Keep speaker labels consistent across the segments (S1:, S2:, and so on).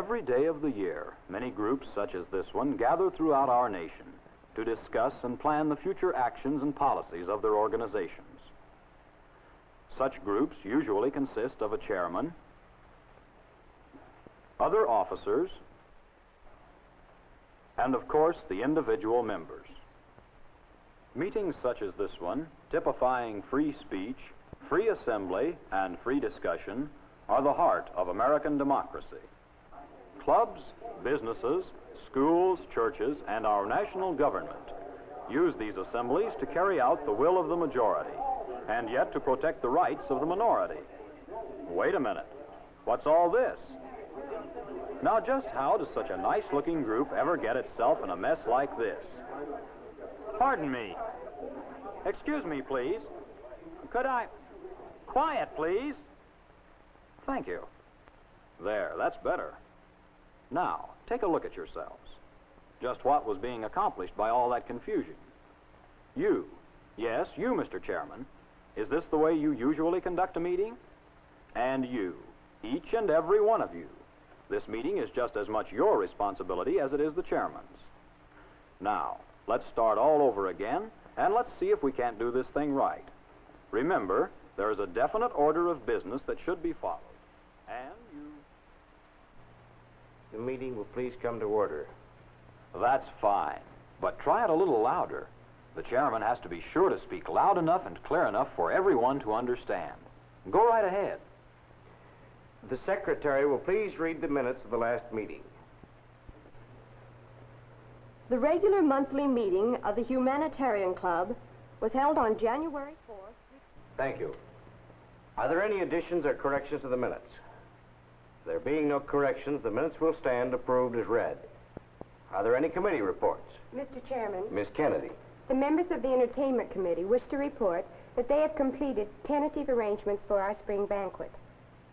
S1: Every day of the year, many groups such as this one gather throughout our nation to discuss and plan the future actions and policies of their organizations. Such groups usually consist of a chairman, other officers, and of course the individual members. Meetings such as this one, typifying free speech, free assembly, and free discussion, are the heart of American democracy. Clubs, businesses, schools, churches, and our national government use these assemblies to carry out the will of the majority, and yet to protect the rights of the minority. Wait a minute. What's all this? Now, just how does such a nice-looking group ever get itself in a mess like this? Pardon me. Excuse me, please. Could I... Quiet, please. Thank you. There, that's better. Now, take a look at yourselves. Just what was being accomplished by all that confusion? You. Yes, you, Mr. Chairman. Is this the way you usually conduct a meeting? And you. Each and every one of you. This meeting is just as much your responsibility as it is the chairman's. Now, let's start all over again, and let's see if we can't do this thing right. Remember, there is a definite order of business that should be followed. And you...
S2: The meeting will please come to order.
S1: That's fine, but try it a little louder. The chairman has to be sure to speak loud enough and clear enough for everyone to understand. Go right ahead.
S2: The secretary will please read the minutes of the last meeting.
S3: The regular monthly meeting of the Humanitarian Club was held on January 4th.
S2: Thank you. Are there any additions or corrections to the minutes? There being no corrections, the minutes will stand approved as read. Are there any committee reports?
S3: Mr. Chairman,
S2: Miss Kennedy.
S3: the members of the Entertainment Committee wish to report that they have completed tentative arrangements for our spring banquet.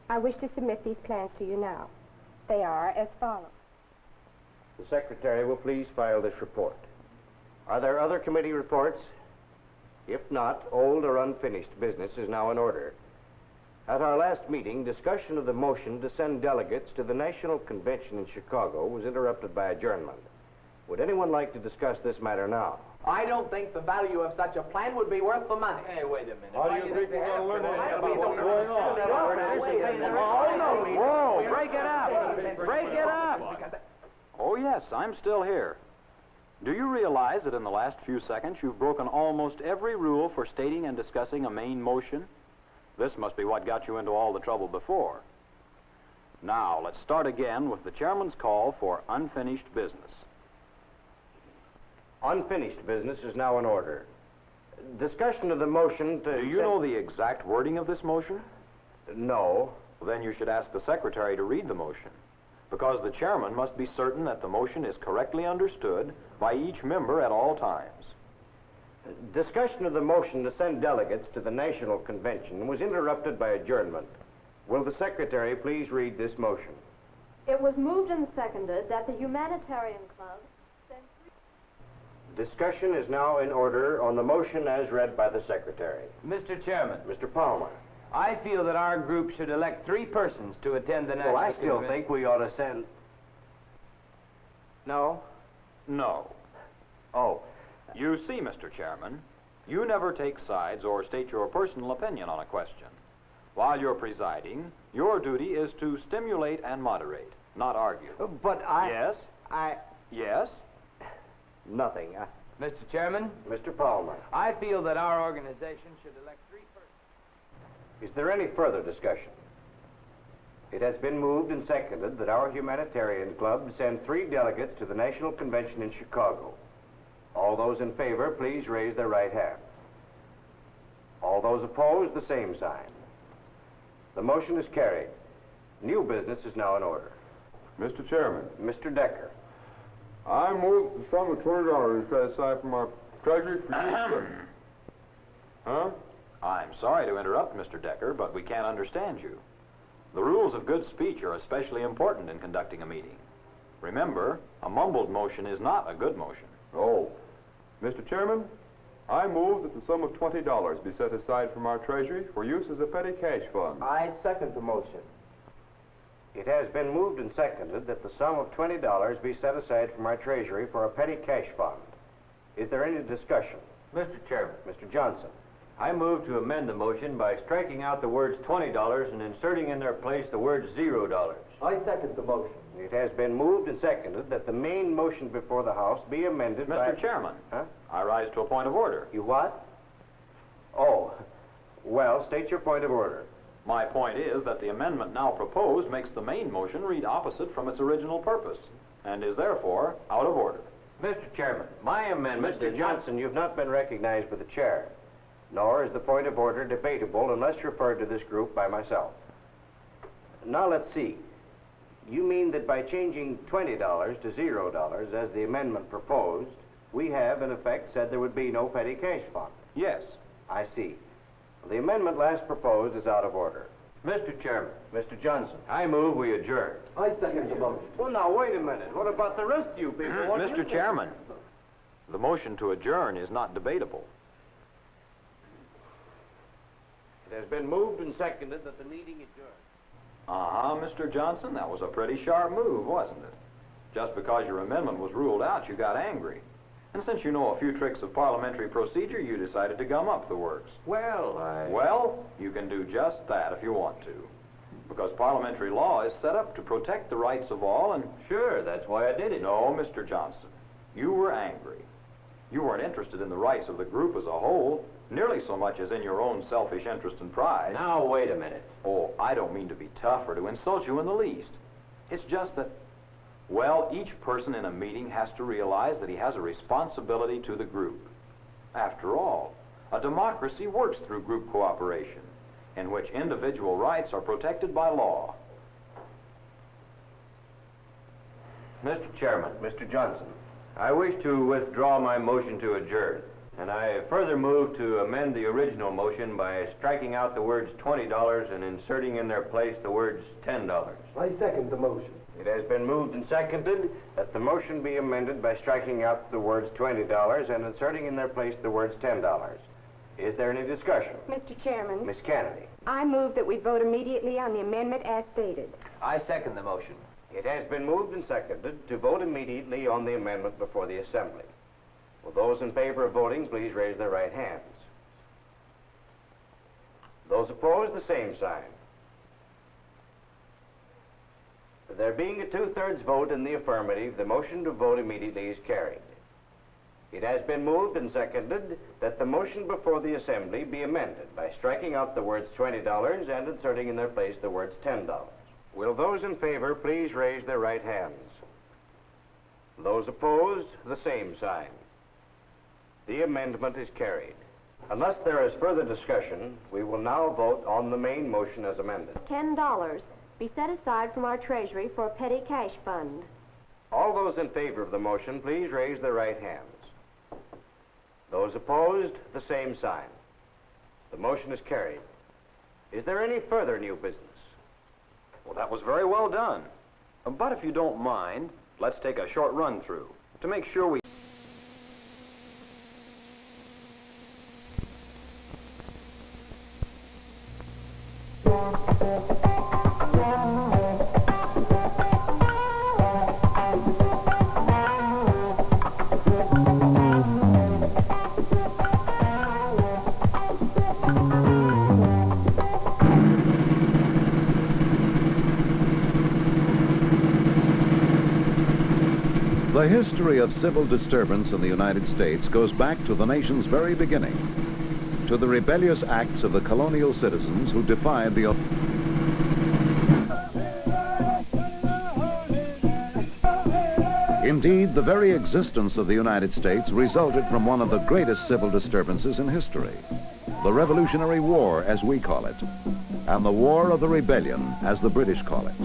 S3: I wish to submit these plans to you now. They are as follows.
S2: The secretary will please file this report. Are there other committee reports? If not, old or unfinished business is now in order. At our last meeting, discussion of the motion to send delegates to the National Convention in Chicago was interrupted by adjournment. Would anyone like to discuss this matter now?
S4: I don't think the value of such a plan would be worth the money.
S5: Hey, wait a minute.
S6: How do you think we're going to learn anything about what's going on?
S1: Whoa, break it up! Break it up! Oh, yes, I'm still here. Do you realize that in the last few seconds you've broken almost every rule for stating and discussing a main motion? This must be what got you into all the trouble before. Now, let's start again with the chairman's call for unfinished business.
S2: Unfinished business is now in order. Discussion of the motion to...
S1: Do you know the exact wording of this motion?
S2: No.
S1: Well, then you should ask the secretary to read the motion, because the chairman must be certain that the motion is correctly understood by each member at all times.
S2: Discussion of the motion to send delegates to the National Convention was interrupted by adjournment. Will the secretary please read this motion?
S3: It was moved and seconded that the Humanitarian Club send...
S2: Discussion is now in order on the motion as read by the secretary.
S5: Mr. Chairman,
S2: Mr. Palmer.
S5: I feel that our group should elect 3 persons to attend the National
S2: Well, I still
S5: Convention.
S2: think we ought to send... No?
S1: No.
S2: Oh.
S1: You see, Mr. Chairman, you never take sides or state your personal opinion on a question. While you're presiding, your duty is to stimulate and moderate, not argue.
S2: But I...
S1: Yes? Yes?
S2: Nothing.
S5: Mr. Chairman,
S2: Mr. Palmer.
S5: I feel that our organization should elect 3 persons.
S2: Is there any further discussion? It has been moved and seconded that our Humanitarian Club send 3 delegates to the National Convention in Chicago. All those in favor, please raise their right hand. All those opposed, the same sign. The motion is carried. New business is now in order.
S6: Mr. Chairman,
S2: Mr. Decker.
S6: I move the sum of $20 set aside from our treasury for use. Huh?
S1: I'm sorry to interrupt, Mr. Decker, but we can't understand you. The rules of good speech are especially important in conducting a meeting. Remember, a mumbled motion is not a good motion.
S6: Oh. Mr. Chairman, I move that the sum of $20 be set aside from our treasury for use as a petty cash fund.
S4: I second the motion.
S2: It has been moved and seconded that the sum of $20 be set aside from our treasury for a petty cash fund. Is there any discussion?
S7: Mr. Chairman,
S2: Mr. Johnson.
S7: I move to amend the motion by striking out the words $20 and inserting in their place the words $0.
S4: I second the motion.
S2: It has been moved and seconded that the main motion before the House be amended by...
S1: Mr. Chairman,
S2: Huh?
S1: I rise to a point of order.
S2: You what? Oh, well, state your point of order.
S1: My point is that the amendment now proposed makes the main motion read opposite from its original purpose, and is therefore out of order.
S7: Mr. Chairman, my amendment
S2: Mr.
S7: is not...
S2: Johnson, you've not been recognized by the chair, nor is the point of order debatable unless referred to this group by myself. Now, let's see. You mean that by changing $20 to $0, as the amendment proposed, we have, in effect, said there would be no petty cash fund?
S1: Yes.
S2: I see. The amendment last proposed is out of order.
S7: Mr. Chairman,
S2: Mr. Johnson.
S7: I move we adjourn.
S4: I second the motion.
S2: Well, now, wait a minute. What about the rest of you people?
S1: Mr. Chairman, the motion to adjourn is not debatable.
S2: It has been moved and seconded that the meeting adjourn.
S1: Uh-huh, Mr. Johnson, that was a pretty sharp move, wasn't it? Just because your amendment was ruled out, you got angry. And since you know a few tricks of parliamentary procedure, you decided to gum up the works. Well, you can do just that if you want to. Because parliamentary law is set up to protect the rights of all, and...
S7: Sure, that's why I did it.
S1: No, Mr. Johnson, you were angry. You weren't interested in the rights of the group as a whole, nearly so much as in your own selfish interest and pride.
S7: Now, wait a minute.
S1: Oh, I don't mean to be tough or to insult you in the least. It's just that, well, each person in a meeting has to realize that he has a responsibility to the group. After all, a democracy works through group cooperation, in which individual rights are protected by law.
S7: Mr. Chairman,
S2: Mr. Johnson.
S7: I wish to withdraw my motion to adjourn, and I further move to amend the original motion by striking out the words $20 and inserting in their place the words $10.
S4: I second the motion.
S2: It has been moved and seconded that the motion be amended by striking out the words $20 and inserting in their place the words $10. Is there any discussion?
S3: Mr. Chairman,
S2: Miss Kennedy.
S3: I move that we vote immediately on the amendment as stated.
S4: I second the motion.
S2: It has been moved and seconded to vote immediately on the amendment before the Assembly. Will those in favor of voting please raise their right hands? Those opposed, the same sign. There being a two-thirds vote in the affirmative, the motion to vote immediately is carried. It has been moved and seconded that the motion before the Assembly be amended by striking out the words $20 and inserting in their place the words $10. Will those in favor please raise their right hands? Those opposed, the same sign. The amendment is carried. Unless there is further discussion, we will now vote on the main motion as amended.
S8: $10 be set aside from our treasury for a petty cash fund.
S2: All those in favor of the motion, please raise their right hands. Those opposed, the same sign. The motion is carried. Is there any further new business?
S1: Well, that was very well done. But if you don't mind, let's take a short run through to make sure we...
S9: The history of civil disturbance in the United States goes back to the nation's very beginning, to the rebellious acts of the colonial citizens who defied the... Indeed, the very existence of the United States resulted from one of the greatest civil disturbances in history, the Revolutionary War, as we call it, and the War of the Rebellion, as the British call it.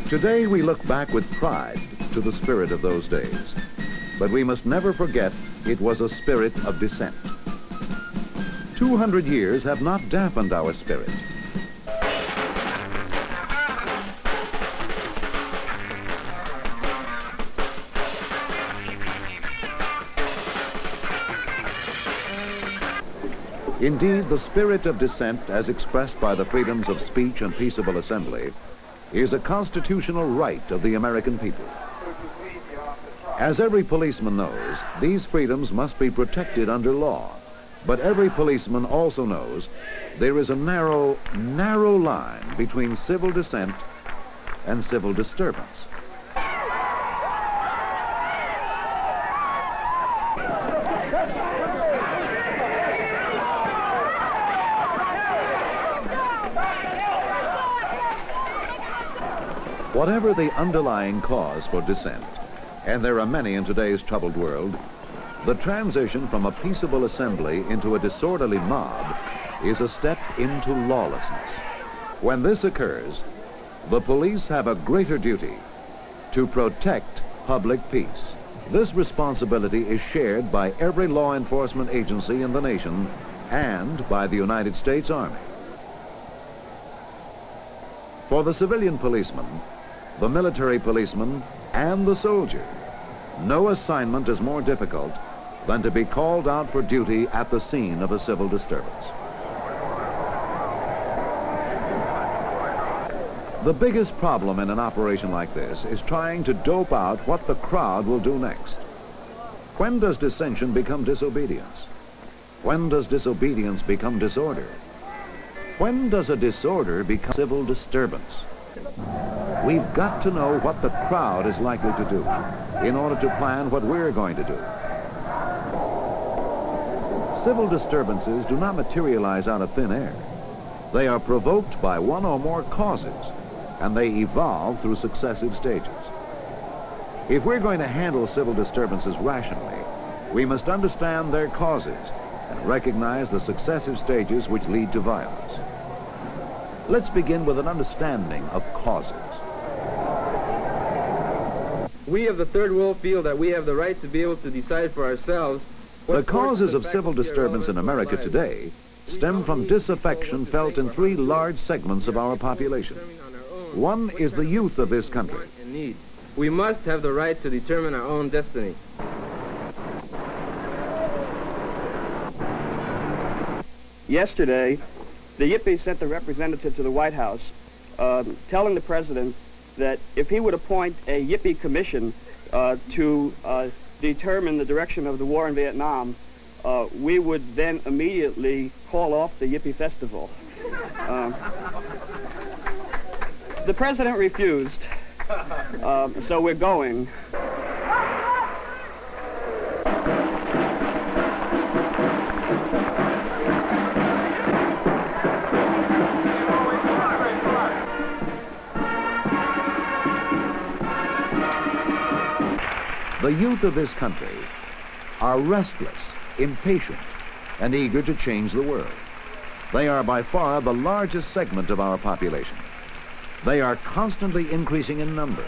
S9: Today, we look back with pride to the spirit of those days. But we must never forget it was a spirit of dissent. 200 years have not dampened our spirit. Indeed, the spirit of dissent, as expressed by the freedoms of speech and peaceable assembly, is a constitutional right of the American people. As every policeman knows, these freedoms must be protected under law. But every policeman also knows there is a narrow line between civil dissent and civil disturbance. Whatever the underlying cause for dissent, and there are many in today's troubled world, the transition from a peaceable assembly into a disorderly mob is a step into lawlessness. When this occurs, the police have a greater duty to protect public peace. This responsibility is shared by every law enforcement agency in the nation and by the United States Army. For the civilian policeman, the military policeman, and the soldier, no assignment is more difficult than to be called out for duty at the scene of a civil disturbance. The biggest problem in an operation like this is trying to dope out what the crowd will do next. When does dissension become disobedience? When does disobedience become disorder? When does a disorder become civil disturbance? We've got to know what the crowd is likely to do in order to plan what we're going to do. Civil disturbances do not materialize out of thin air. They are provoked by one or more causes, and they evolve through successive stages. If we're going to handle civil disturbances rationally, we must understand their causes and recognize the successive stages which lead to violence. Let's begin with an understanding of causes.
S5: We of the third world feel that we have the right to be able to decide for ourselves.
S9: The causes of civil disturbance in America today stem from disaffection felt in three large segments of our population. One is the youth of this country.
S5: We must have the right to determine our own destiny.
S10: Yesterday, the Yippies sent a representative to the White House telling the president that if he would appoint a Yippie commission to determine the direction of the war in Vietnam, we would then immediately call off the Yippie Festival. The president refused, so we're going.
S9: The youth of this country are restless, impatient, and eager to change the world. They are by far the largest segment of our population. They are constantly increasing in number.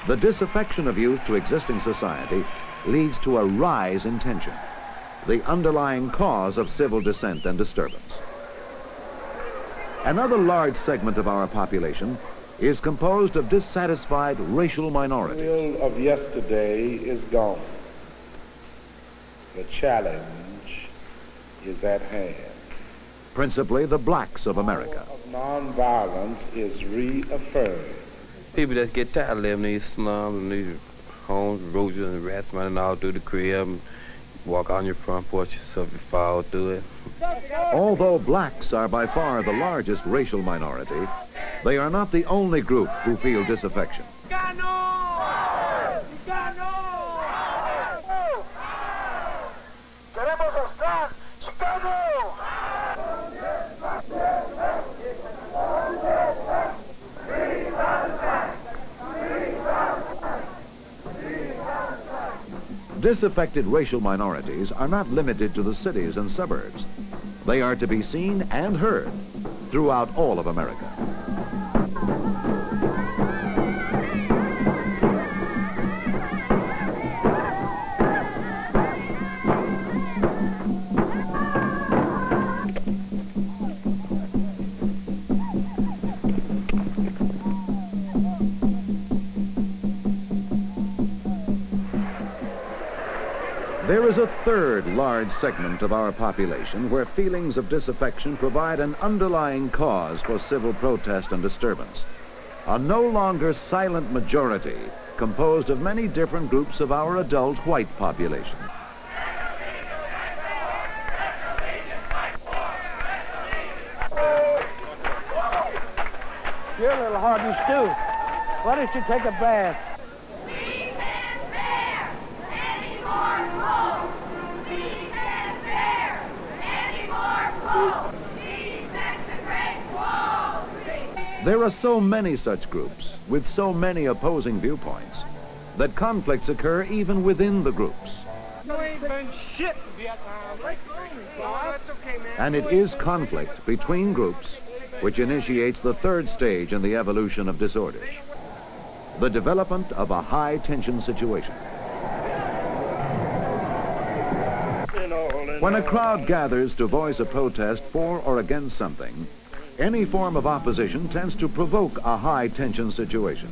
S9: The disaffection of youth to existing society leads to a rise in tension, the underlying cause of civil dissent and disturbance. Another large segment of our population is composed of dissatisfied racial minorities.
S11: The will of yesterday is gone. The challenge is at hand.
S9: Principally the blacks of America.
S11: Nonviolence is reaffirmed.
S12: People just get tired of living in these slums and these homes, roaches and rats running all through the crib, and walk on your front porch yourself, you fall through it.
S9: Although blacks are by far the largest racial minority, they are not the only group who feel disaffection. Disaffected racial minorities are not limited to the cities and suburbs. They are to be seen and heard throughout all of America. There is a third large segment of our population where feelings of disaffection provide an underlying cause for civil protest and disturbance. A no longer silent majority composed of many different groups of our adult white population.
S13: You're a little hard and stew. Why don't you take a bath?
S9: There are so many such groups with so many opposing viewpoints that conflicts occur even within the groups.
S13: You ain't been shit in Vietnam. That's okay, man.
S9: And it is conflict between groups which initiates the third stage in the evolution of disorder, the development of a high-tension situation. When a crowd gathers to voice a protest for or against something, any form of opposition tends to provoke a high-tension situation.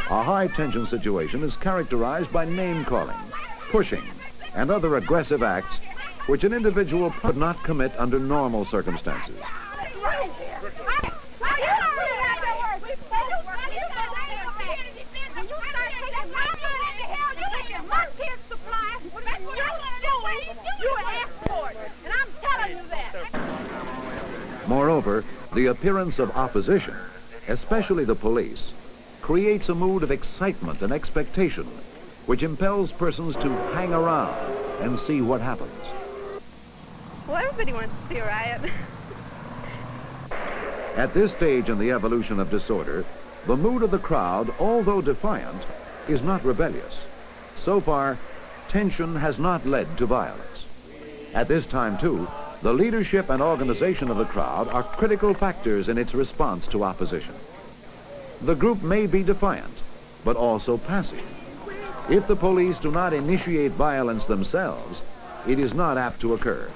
S9: A high-tension situation is characterized by name-calling, pushing, and other aggressive acts which an individual could not commit under normal circumstances. Moreover, the appearance of opposition, especially the police, creates a mood of excitement and expectation, which impels persons to hang around and see what happens.
S14: Well, everybody wants to see a riot.
S9: At this stage in the evolution of disorder, the mood of the crowd, although defiant, is not rebellious. So far, tension has not led to violence. At this time, too, the leadership and organization of the crowd are critical factors in its response to opposition. The group may be defiant, but also passive. If the police do not initiate violence themselves, it is not apt to occur,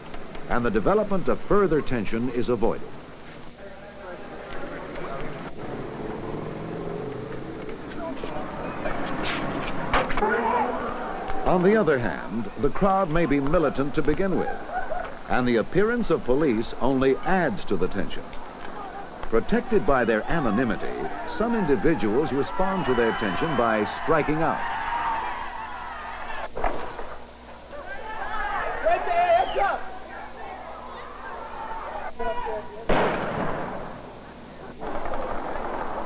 S9: and the development of further tension is avoided. On the other hand, the crowd may be militant to begin with, and the appearance of police only adds to the tension. Protected by their anonymity, some individuals respond to their tension by striking out.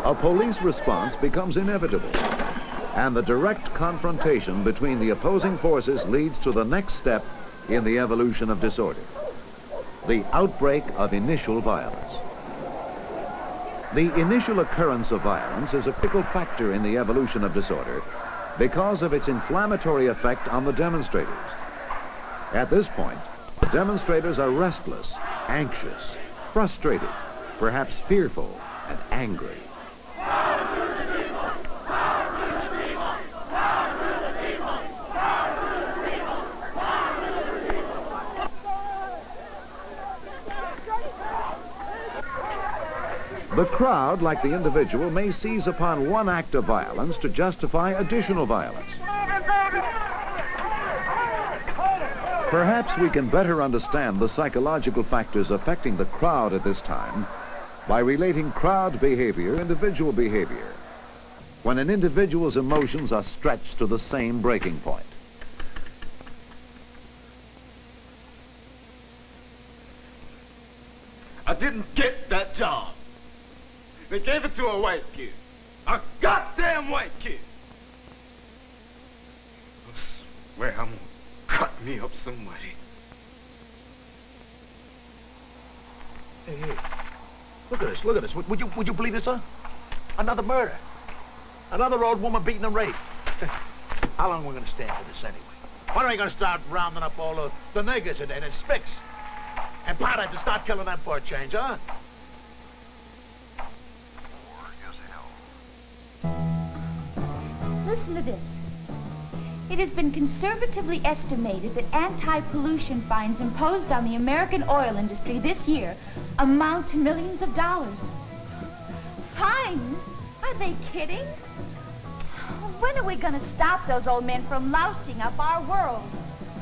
S9: A police response becomes inevitable, and the direct confrontation between the opposing forces leads to the next step in the evolution of disorder, the outbreak of initial violence. The initial occurrence of violence is a critical factor in the evolution of disorder because of its inflammatory effect on the demonstrators. At this point, the demonstrators are restless, anxious, frustrated, perhaps fearful, and angry. The crowd, like the individual, may seize upon one act of violence to justify additional violence. Perhaps we can better understand the psychological factors affecting the crowd at this time by relating crowd behavior, individual behavior, when an individual's emotions are stretched to the same breaking point.
S15: I didn't get that job. They gave it to a white kid. A goddamn white kid. I swear I'm gonna cut me up somebody.
S16: Hey, look at this, look at this. Would you believe this, huh? Another murder. Another old woman beaten and raped. How long are we gonna stand for this anyway? When are you gonna start rounding up all the niggers and spicks? And powder to start killing them for a change, huh?
S17: Listen to this. It has been conservatively estimated that anti-pollution fines imposed on the American oil industry this year amount to millions of dollars. Fines? Are they kidding? Oh, When are we going to stop those old men from lousing up our world?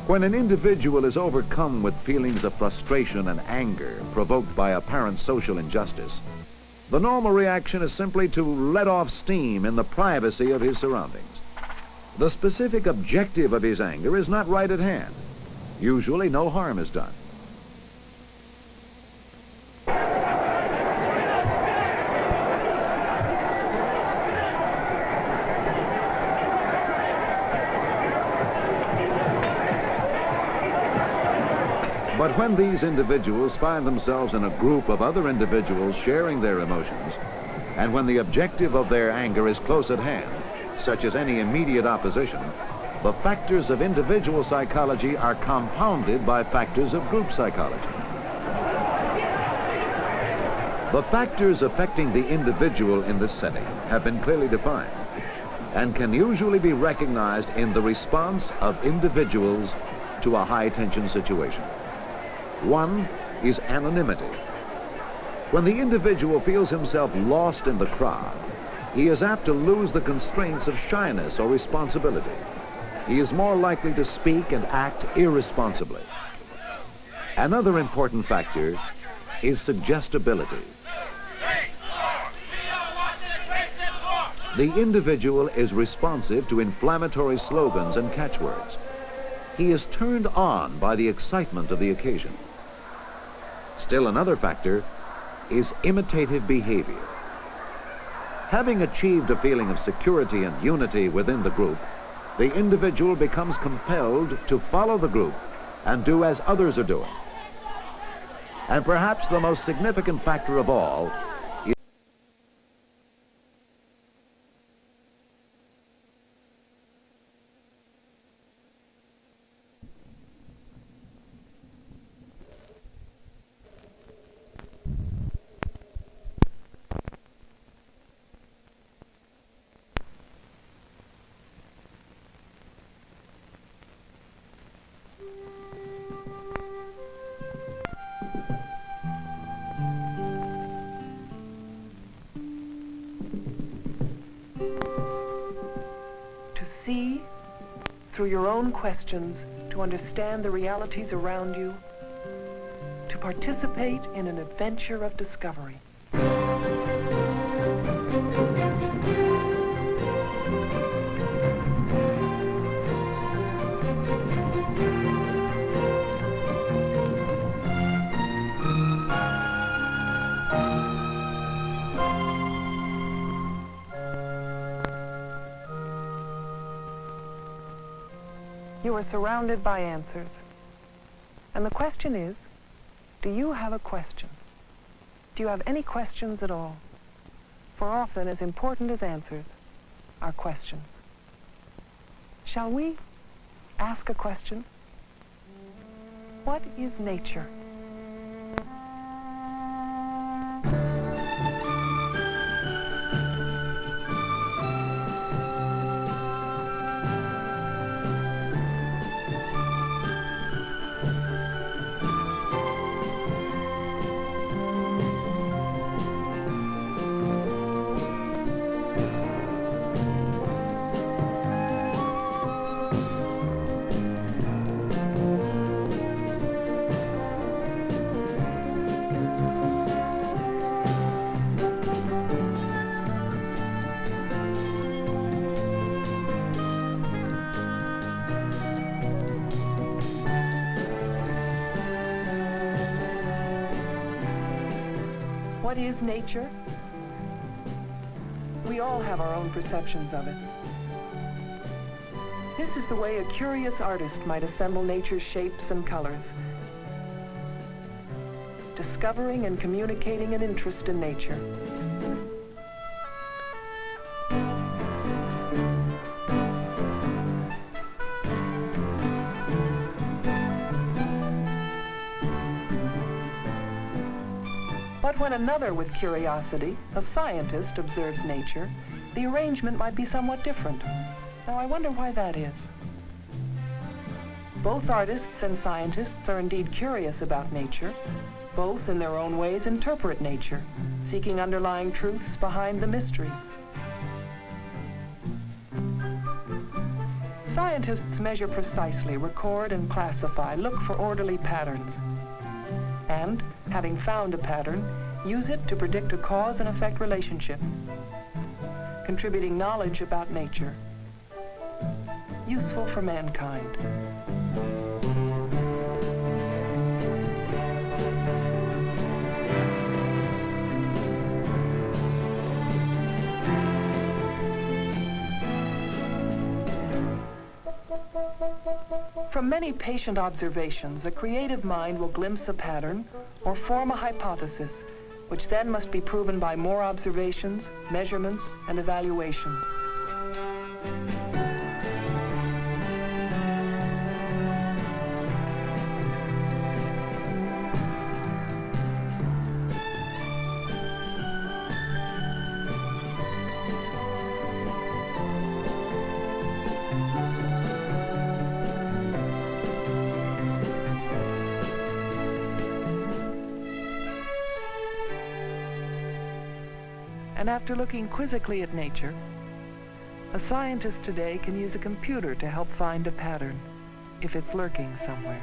S9: When an individual is overcome with feelings of frustration and anger provoked by apparent social injustice, the normal reaction is simply to let off steam in the privacy of his surroundings. The specific objective of his anger is not right at hand. Usually no harm is done. But when these individuals find themselves in a group of other individuals sharing their emotions, and when the objective of their anger is close at hand, such as any immediate opposition, the factors of individual psychology are compounded by factors of group psychology. The factors affecting the individual in this setting have been clearly defined and can usually be recognized in the response of individuals to a high-tension situation. One is anonymity. When the individual feels himself lost in the crowd, he is apt to lose the constraints of shyness or responsibility. He is more likely to speak and act irresponsibly. Another important factor is suggestibility. The individual is responsive to inflammatory slogans and catchwords. He is turned on by the excitement of the occasion. Still another factor is imitative behavior. Having achieved a feeling of security and unity within the group, the individual becomes compelled to follow the group and do as others are doing. And perhaps the most significant factor of all is
S18: see through your own questions, to understand the realities around you, to participate in an adventure of discovery. You are surrounded by answers. And the question is, do you have a question? Do you have any questions at all? For often, as important as answers are questions. Shall we ask a question? What is nature? What is nature? We all have our own perceptions of it. This is the way a curious artist might assemble nature's shapes and colors, discovering and communicating an interest in nature. But when another with curiosity, a scientist, observes nature, the arrangement might be somewhat different. Now I wonder why that is. Both artists and scientists are indeed curious about nature. Both, in their own ways, interpret nature, seeking underlying truths behind the mystery. Scientists measure precisely, record and classify, look for orderly patterns. And, having found a pattern, use it to predict a cause and effect relationship, contributing knowledge about nature, useful for mankind. From many patient observations, a creative mind will glimpse a pattern or form a hypothesis, which then must be proven by more observations, measurements, and evaluations. And after looking quizzically at nature, a scientist today can use a computer to help find a pattern, if it's lurking somewhere.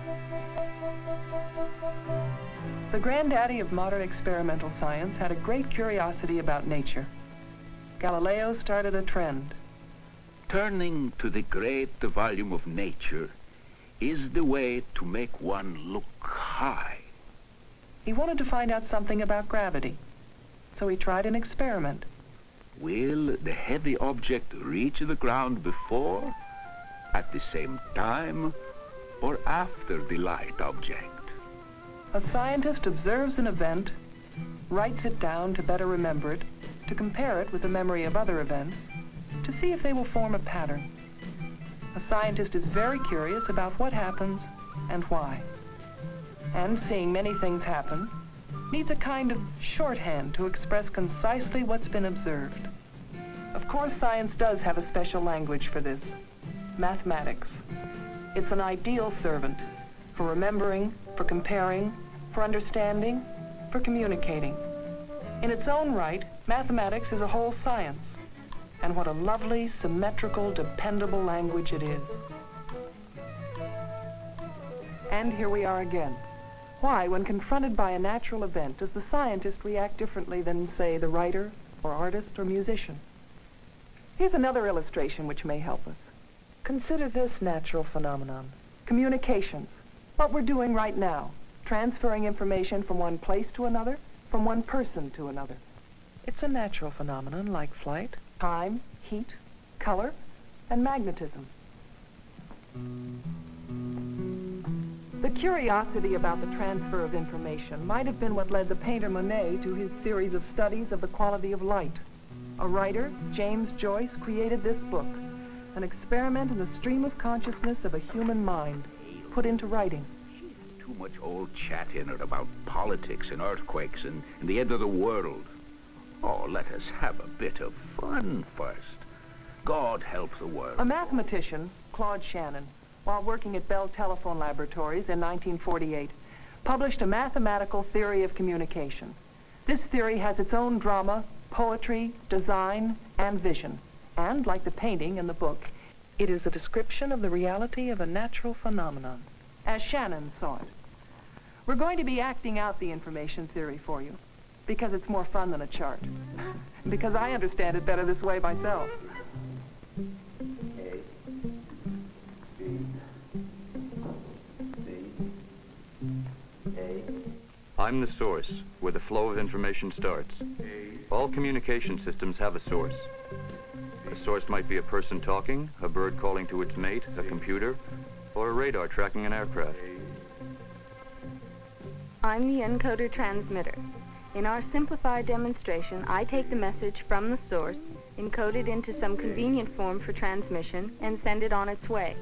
S18: The granddaddy of modern experimental science had a great curiosity about nature. Galileo started a trend.
S19: Turning to the great volume of nature is the way to make one look high.
S18: He wanted to find out something about gravity. So he tried an experiment.
S19: Will the heavy object reach the ground before, at the same time, or after the light object?
S18: A scientist observes an event, writes it down to better remember it, to compare it with the memory of other events, to see if they will form a pattern. A scientist is very curious about what happens and why. And seeing many things happen, needs a kind of shorthand to express concisely what's been observed. Of course, science does have a special language for this, mathematics. It's an ideal servant for remembering, for comparing, for understanding, for communicating. In its own right, mathematics is a whole science. And what a lovely, symmetrical, dependable language it is. And here we are again. Why, when confronted by a natural event, does the scientist react differently than, say, the writer, or artist, or musician? Here's another illustration which may help us. Consider this natural phenomenon. Communications. What we're doing right now. Transferring information from one place to another, from one person to another. It's a natural phenomenon like flight, time, heat, color, and magnetism. The curiosity about the transfer of information might have been what led the painter Monet to his series of studies of the quality of light. A writer, James Joyce, created this book, an experiment in the stream of consciousness of a human mind, put into writing.
S19: Too much old chat in it about politics and earthquakes and the end of the world. Oh, let us have a bit of fun first. God help the world.
S18: A mathematician, Claude Shannon, while working at Bell Telephone Laboratories in 1948, published a mathematical theory of communication. This theory has its own drama, poetry, design, and vision. And, like the painting in the book, it is a description of the reality of a natural phenomenon, as Shannon saw it. We're going to be acting out the information theory for you, because it's more fun than a chart. Because I understand it better this way myself.
S20: I'm the source, where the flow of information starts. All communication systems have a source. The source might be a person talking, a bird calling to its mate, a computer, or a radar tracking an aircraft.
S8: I'm the encoder transmitter. In our simplified demonstration, I take the message from the source, encode it into some convenient form for transmission, and send it on its way.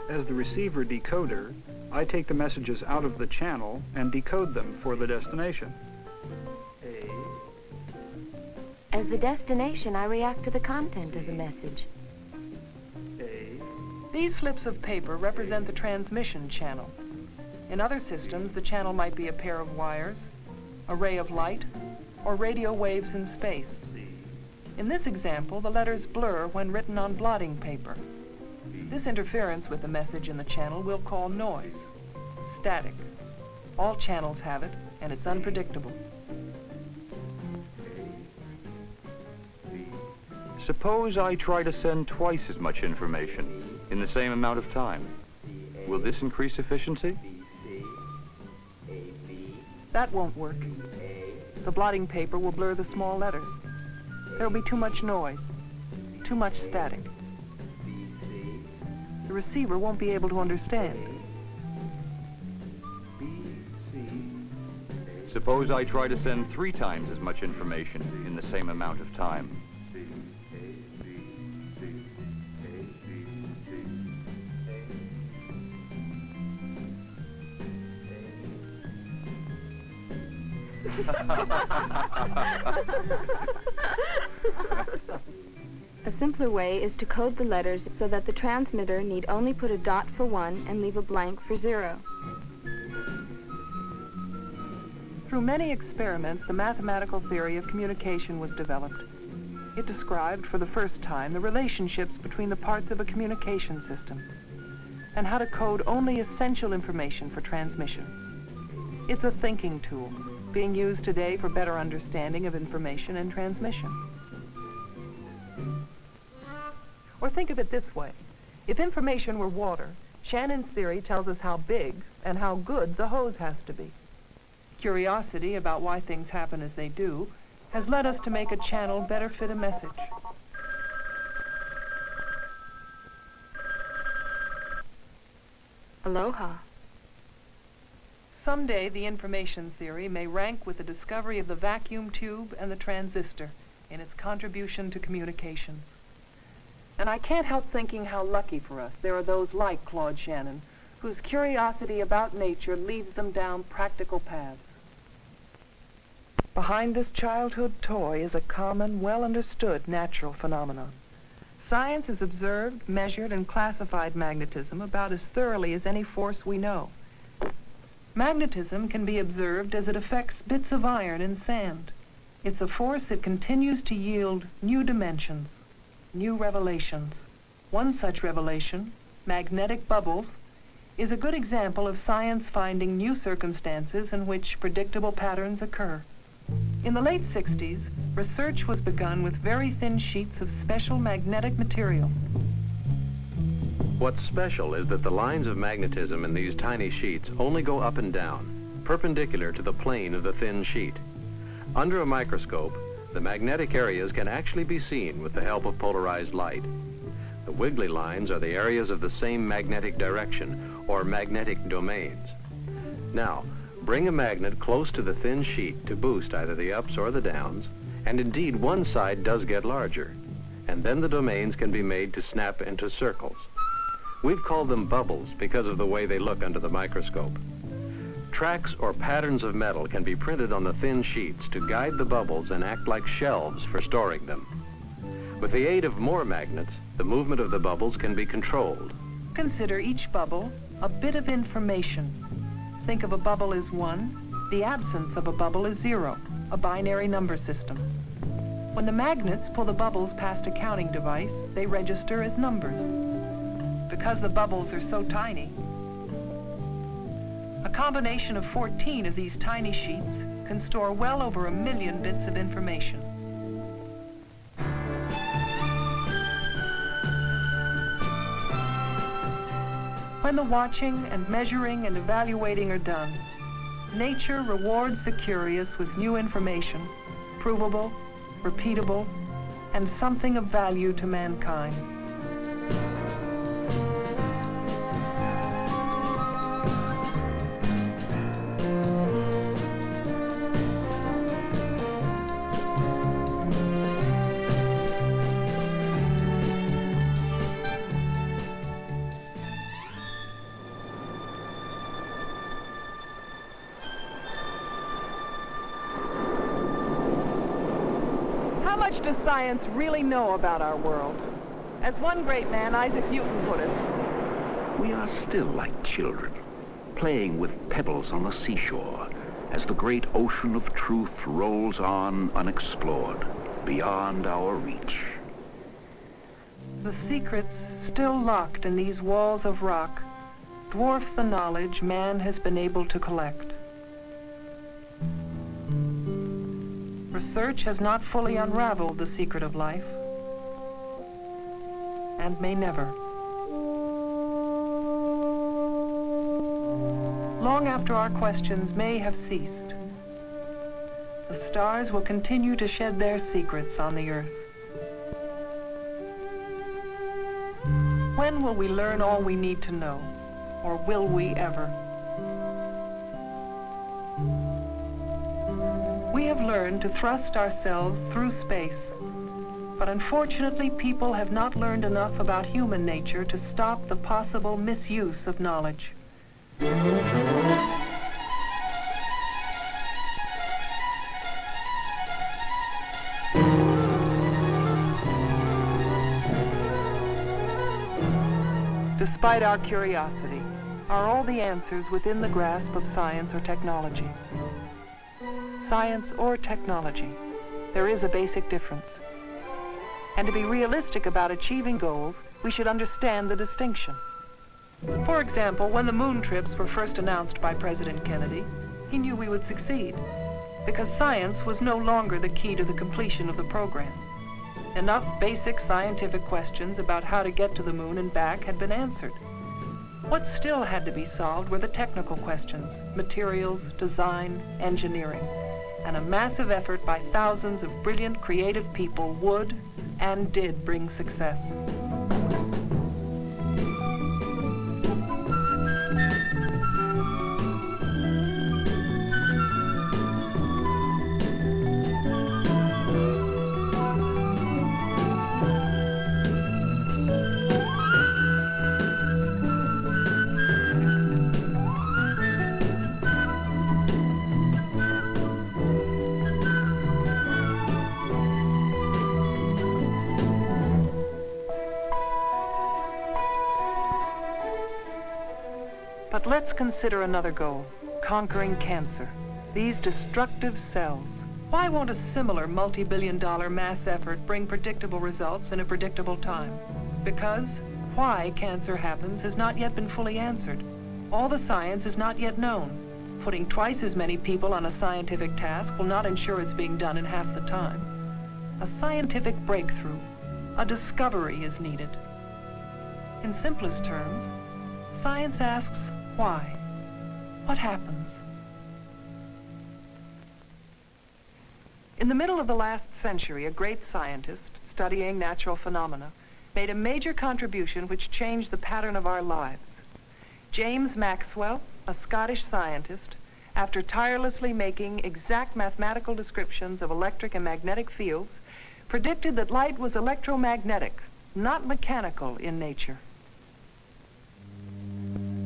S21: As the receiver decoder, I take the messages out of the channel and decode them for the destination.
S8: As the destination, I react to the content of the message.
S18: These slips of paper represent the transmission channel. In other systems, the channel might be a pair of wires, a ray of light, or radio waves in space. In this example, the letters blur when written on blotting paper. This interference with the message in the channel we'll call noise, static. All channels have it, and it's unpredictable.
S20: Suppose I try to send twice as much information in the same amount of time. Will this increase efficiency?
S18: That won't work. The blotting paper will blur the small letters. There'll be too much noise, too much static. The receiver won't be able to understand.
S20: Suppose I try to send 3 times as much information in the same amount of time.
S8: A simpler way is to code the letters so that the transmitter need only put a dot for 1 and leave a blank for 0.
S18: Through many experiments, the mathematical theory of communication was developed. It described for the first time the relationships between the parts of a communication system and how to code only essential information for transmission. It's a thinking tool being used today for better understanding of information and transmission. Or think of it this way. If information were water, Shannon's theory tells us how big and how good the hose has to be. Curiosity about why things happen as they do has led us to make a channel better fit a message.
S8: Aloha.
S18: Someday the information theory may rank with the discovery of the vacuum tube and the transistor in its contribution to communications. And I can't help thinking how lucky for us there are those like Claude Shannon, whose curiosity about nature leads them down practical paths. Behind this childhood toy is a common, well-understood natural phenomenon. Science has observed, measured, and classified magnetism about as thoroughly as any force we know. Magnetism can be observed as it affects bits of iron in sand. It's a force that continues to yield new dimensions, new revelations. One such revelation, magnetic bubbles, is a good example of science finding new circumstances in which predictable patterns occur. In the late 60s, research was begun with very thin sheets of special magnetic material.
S1: What's special is that the lines of magnetism in these tiny sheets only go up and down, perpendicular to the plane of the thin sheet. Under a microscope, the magnetic areas can actually be seen with the help of polarized light. The wiggly lines are the areas of the same magnetic direction, or magnetic domains. Now, bring a magnet close to the thin sheet to boost either the ups or the downs, and indeed one side does get larger, and then the domains can be made to snap into circles. We've called them bubbles because of the way they look under the microscope. Tracks or patterns of metal can be printed on the thin sheets to guide the bubbles and act like shelves for storing them. With the aid of more magnets, the movement of the bubbles can be controlled.
S18: Consider each bubble a bit of information. Think of a bubble as 1, the absence of a bubble is 0, a binary number system. When the magnets pull the bubbles past a counting device, they register as numbers. Because the bubbles are so tiny, a combination of 14 of these tiny sheets can store well over 1 million bits of information. When the watching and measuring and evaluating are done, nature rewards the curious with new information, provable, repeatable, and something of value to mankind. How much does science really know about our world? As one great man, Isaac Newton, put it,
S19: We are still like children, playing with pebbles on the seashore as the great ocean of truth rolls on unexplored, beyond our reach.
S18: The secrets still locked in these walls of rock dwarf the knowledge man has been able to collect. Research has not fully unraveled the secret of life, and may never. Long after our questions may have ceased, the stars will continue to shed their secrets on the earth. When will we learn all we need to know, or will we ever? We have learned to thrust ourselves through space, but unfortunately people have not learned enough about human nature to stop the possible misuse of knowledge. Despite our curiosity, are all the answers within the grasp of science or technology? Science or technology, there is a basic difference. And to be realistic about achieving goals, we should understand the distinction. For example, when the moon trips were first announced by President Kennedy, he knew we would succeed, because science was no longer the key to the completion of the program. Enough basic scientific questions about how to get to the moon and back had been answered. What still had to be solved were the technical questions, materials, design, engineering, and a massive effort by thousands of brilliant, creative people would and did bring success. But let's consider another goal, conquering cancer. These destructive cells. Why won't a similar multi-billion-dollar mass effort bring predictable results in a predictable time? Because why cancer happens has not yet been fully answered. All the science is not yet known. Putting twice as many people on a scientific task will not ensure it's being done in half the time. A scientific breakthrough, a discovery is needed. In simplest terms, science asks, why? What happens? In the middle of the last century, a great scientist, studying natural phenomena, made a major contribution which changed the pattern of our lives. James Maxwell, a Scottish scientist, after tirelessly making exact mathematical descriptions of electric and magnetic fields, predicted that light was electromagnetic, not mechanical in nature.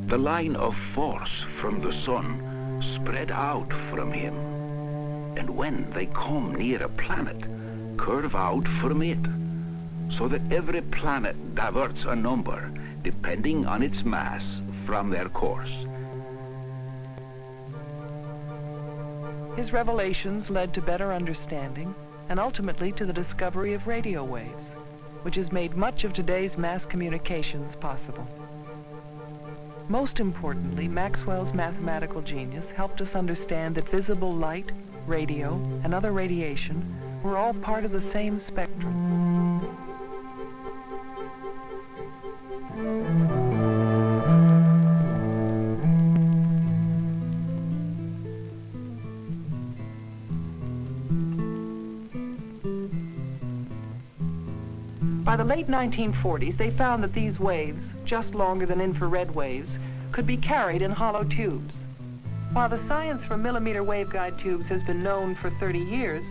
S19: The line of force from the sun spread out from him, and when they come near a planet, curve out from it, so that every planet diverts a number depending on its mass from their course.
S18: His revelations led to better understanding and ultimately to the discovery of radio waves, which has made much of today's mass communications possible. Most importantly, Maxwell's mathematical genius helped us understand that visible light, radio, and other radiation were all part of the same spectrum. By the late 1940s, they found that these waves, just longer than infrared waves, could be carried in hollow tubes. While the science for millimeter waveguide tubes has been known for 30 years,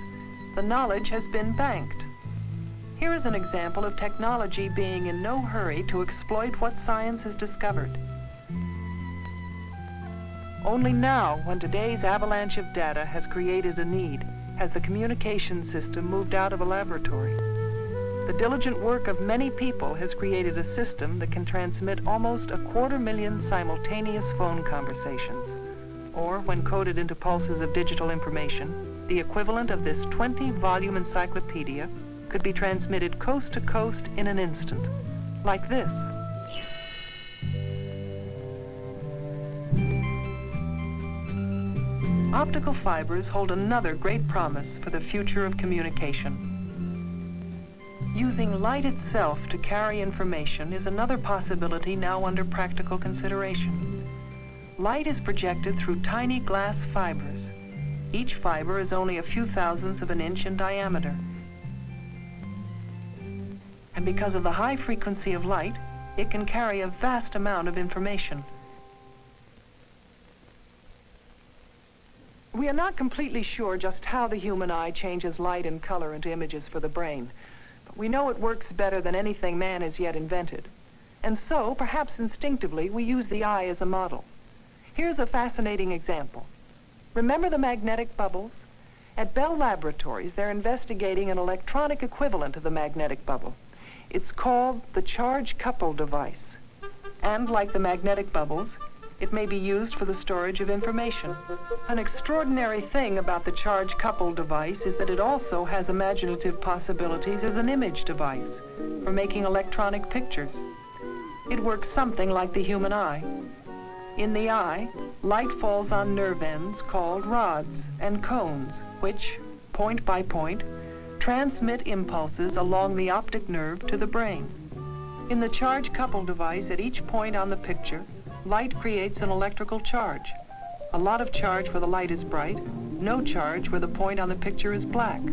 S18: the knowledge has been banked. Here is an example of technology being in no hurry to exploit what science has discovered. Only now, when today's avalanche of data has created a need, has the communication system moved out of a laboratory. The diligent work of many people has created a system that can transmit almost 250,000 simultaneous phone conversations, or when coded into pulses of digital information, the equivalent of this 20-volume encyclopedia could be transmitted coast to coast in an instant, like this. Optical fibers hold another great promise for the future of communication. Using light itself to carry information is another possibility now under practical consideration. Light is projected through tiny glass fibers. Each fiber is only a few thousandths of an inch in diameter. And because of the high frequency of light, it can carry a vast amount of information. We are not completely sure just how the human eye changes light and color into images for the brain. We know it works better than anything man has yet invented. And so, perhaps instinctively, we use the eye as a model. Here's a fascinating example. Remember the magnetic bubbles? At Bell Laboratories, they're investigating an electronic equivalent of the magnetic bubble. It's called the charge-coupled device. And like the magnetic bubbles, it may be used for the storage of information. An extraordinary thing about the charge-coupled device is that it also has imaginative possibilities as an image device for making electronic pictures. It works something like the human eye. In the eye, light falls on nerve ends called rods and cones, which, point by point, transmit impulses along the optic nerve to the brain. In the charge-coupled device, at each point on the picture, light creates an electrical charge. A lot of charge where the light is bright, no charge where the point on the picture is black.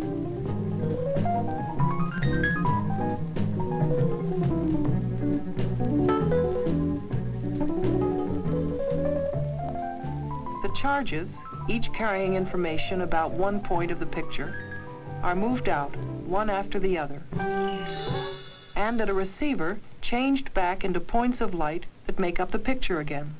S18: The charges, each carrying information about one point of the picture, are moved out, one after the other, and at a receiver, changed back into points of light that make up the picture again.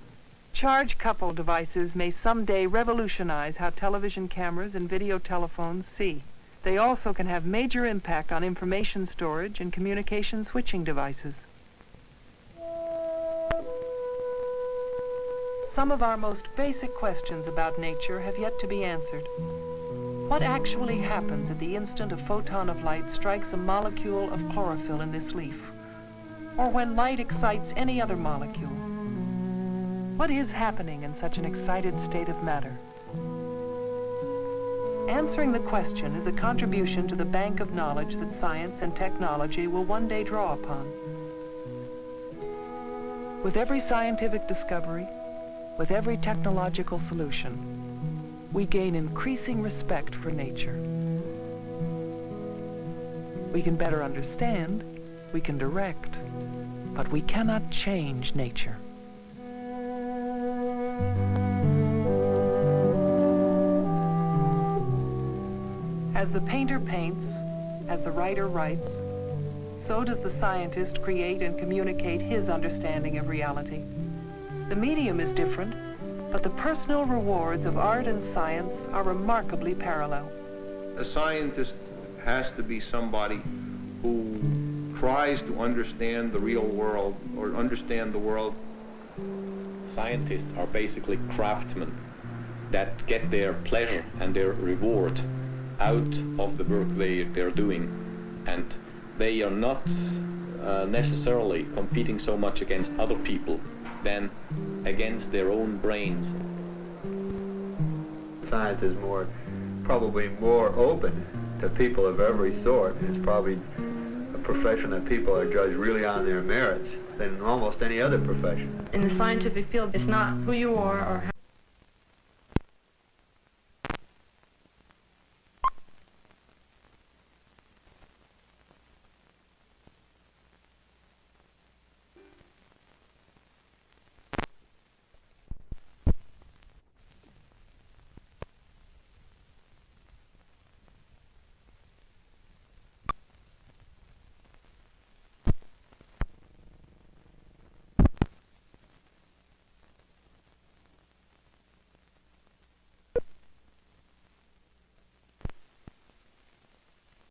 S18: Charge-coupled devices may someday revolutionize how television cameras and video telephones see. They also can have major impact on information storage and communication switching devices. Some of our most basic questions about nature have yet to be answered. What actually happens at the instant a photon of light strikes a molecule of chlorophyll in this leaf? Or when light excites any other molecule? What is happening in such an excited state of matter? Answering the question is a contribution to the bank of knowledge that science and technology will one day draw upon. With every scientific discovery, with every technological solution, we gain increasing respect for nature. We can better understand, we can direct, but we cannot change nature. As the painter paints, as the writer writes, so does the scientist create and communicate his understanding of reality. The medium is different, but the personal rewards of art and science are remarkably parallel.
S6: A scientist has to be somebody who tries to understand the real world or understand the world.
S22: Scientists are basically craftsmen that get their pleasure and their reward out of the work they're doing, and they are not necessarily competing so much against other people than against their own brains.
S23: Science is probably more open to people of every sort. It's probably a profession that people are judged really on their merits than almost any other profession.
S24: In the scientific field, it's not who you are or how